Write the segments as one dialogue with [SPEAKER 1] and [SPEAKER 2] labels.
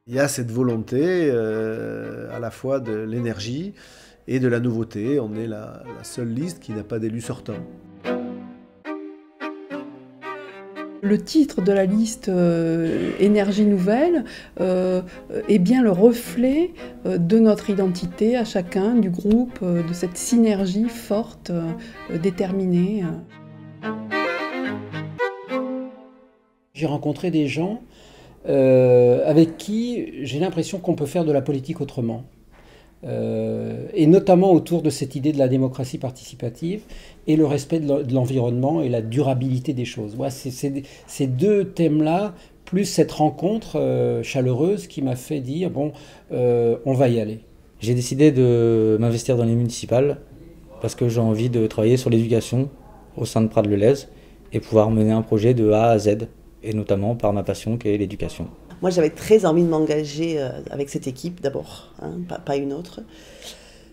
[SPEAKER 1] Il y a cette volonté à la fois de l'énergie et de la nouveauté. On est la seule liste qui n'a pas d'élu sortant.
[SPEAKER 2] Le titre de la liste Énergie Nouvelle est bien le reflet de notre identité à chacun, du groupe, de cette synergie forte, déterminée.
[SPEAKER 3] J'ai rencontré des gens avec qui j'ai l'impression qu'on peut faire de la politique autrement. Et notamment autour de cette idée de la démocratie participative et le respect de l'environnement et la durabilité des choses. Voilà, ces deux thèmes-là, plus cette rencontre chaleureuse qui m'a fait dire bon, on va y aller.
[SPEAKER 4] J'ai décidé de m'investir dans les municipales parce que j'ai envie de travailler sur l'éducation au sein de Prades-le-Lez et pouvoir mener un projet de A à Z, et notamment par ma passion qui est l'éducation.
[SPEAKER 5] Moi, j'avais très envie de m'engager avec cette équipe d'abord, hein, pas une autre.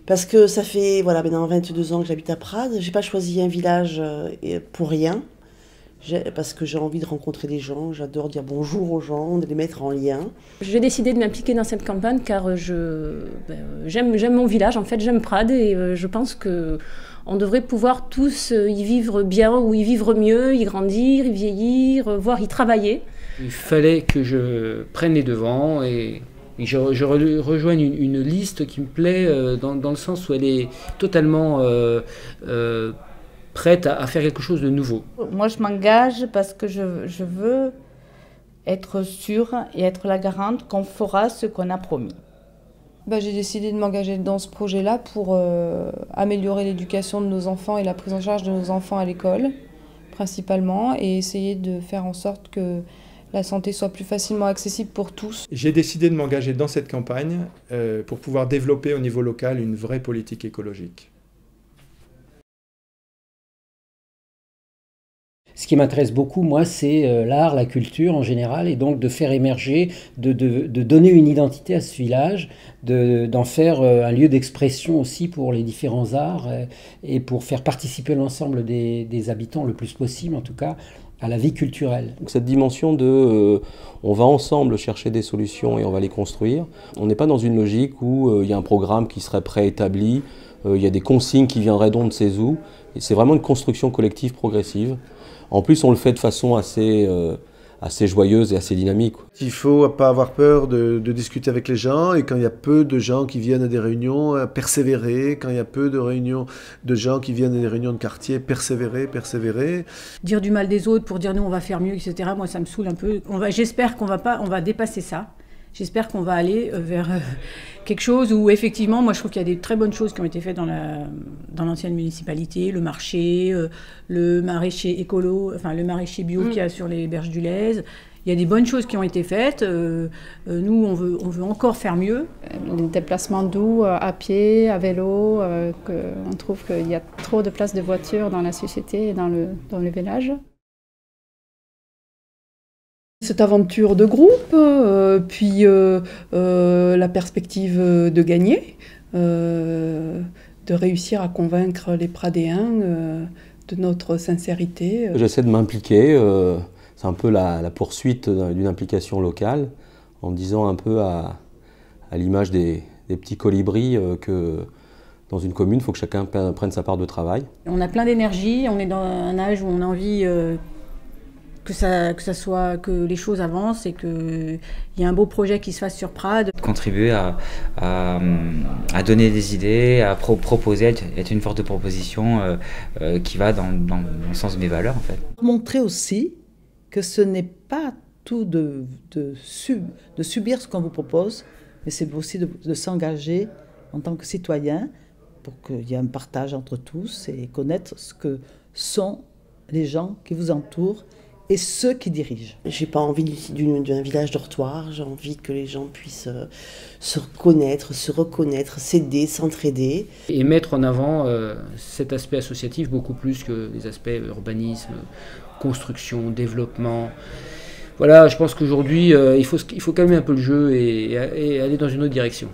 [SPEAKER 5] Parce que ça fait maintenant 22 ans que j'habite à Prades. Je n'ai pas choisi un village pour rien. Parce que j'ai envie de rencontrer des gens. J'adore dire bonjour aux gens, de les mettre en lien.
[SPEAKER 6] J'ai décidé de m'impliquer dans cette campagne car j'aime mon village, en fait, j'aime Prades et je pense qu'on devrait pouvoir tous y vivre bien ou y vivre mieux, y grandir, y vieillir, voire y travailler.
[SPEAKER 3] Il fallait que je prenne les devants et je rejoigne une liste qui me plaît dans le sens où elle est totalement prête à faire quelque chose de nouveau.
[SPEAKER 7] Moi, je m'engage parce que je veux être sûre et être la garante qu'on fera ce qu'on a promis.
[SPEAKER 8] J'ai décidé de m'engager dans ce projet-là pour améliorer l'éducation de nos enfants et la prise en charge de nos enfants à l'école, principalement, et essayer de faire en sorte que la santé soit plus facilement accessible pour tous.
[SPEAKER 9] J'ai décidé de m'engager dans cette campagne pour pouvoir développer au niveau local une vraie politique écologique.
[SPEAKER 3] Ce qui m'intéresse beaucoup, moi, c'est l'art, la culture en général, et donc de faire émerger, de donner une identité à ce village, d'en faire un lieu d'expression aussi pour les différents arts, et pour faire participer l'ensemble des habitants, le plus possible en tout cas, à la vie culturelle.
[SPEAKER 10] Donc cette dimension de on va ensemble chercher des solutions et on va les construire. On n'est pas dans une logique où il y a un programme qui serait préétabli, il y a des consignes qui viendraient d'on ne sait où. C'est vraiment une construction collective progressive. En plus, on le fait de façon assez joyeuse et assez dynamique.
[SPEAKER 1] Il ne faut pas avoir peur de discuter avec les gens, et quand il y a peu de gens qui viennent à des réunions, persévérer. Quand il y a peu de gens qui viennent à des réunions de quartier, persévérer.
[SPEAKER 6] Dire du mal des autres pour dire nous on va faire mieux, etc. Moi ça me saoule un peu. J'espère qu'on va dépasser ça. J'espère qu'on va aller vers quelque chose où effectivement, moi je trouve qu'il y a des très bonnes choses qui ont été faites dans l'ancienne municipalité, le marché, le maraîcher écolo, enfin le maraîcher bio qu'il y a sur les berges du Lez. Il y a des bonnes choses qui ont été faites. Nous, on veut encore faire mieux.
[SPEAKER 7] Les déplacements doux à pied, à vélo, on trouve qu'il y a trop de places de voitures dans la société et dans le village.
[SPEAKER 2] Cette aventure de groupe, puis la perspective de gagner, de réussir à convaincre les Pradéens de notre sincérité.
[SPEAKER 10] J'essaie de m'impliquer, c'est un peu la poursuite d'une implication locale, en disant un peu à l'image des petits colibris que dans une commune, il faut que chacun prenne sa part de travail.
[SPEAKER 6] On a plein d'énergie, on est dans un âge où on a envie que les choses avancent et qu'il y ait un beau projet qui se fasse sur Prades.
[SPEAKER 4] Contribuer à donner des idées, à proposer, être une force de proposition qui va dans le sens de mes valeurs en fait.
[SPEAKER 5] Montrer aussi que ce n'est pas tout de subir ce qu'on vous propose, mais c'est aussi de s'engager en tant que citoyen pour qu'il y ait un partage entre tous et connaître ce que sont les gens qui vous entourent et ceux qui dirigent. J'ai pas envie d'un village dortoir, j'ai envie que les gens puissent se reconnaître, s'aider, s'entraider.
[SPEAKER 3] Et mettre en avant cet aspect associatif beaucoup plus que les aspects urbanisme, construction, développement. Voilà, je pense qu'aujourd'hui, il faut calmer un peu le jeu et aller dans une autre direction.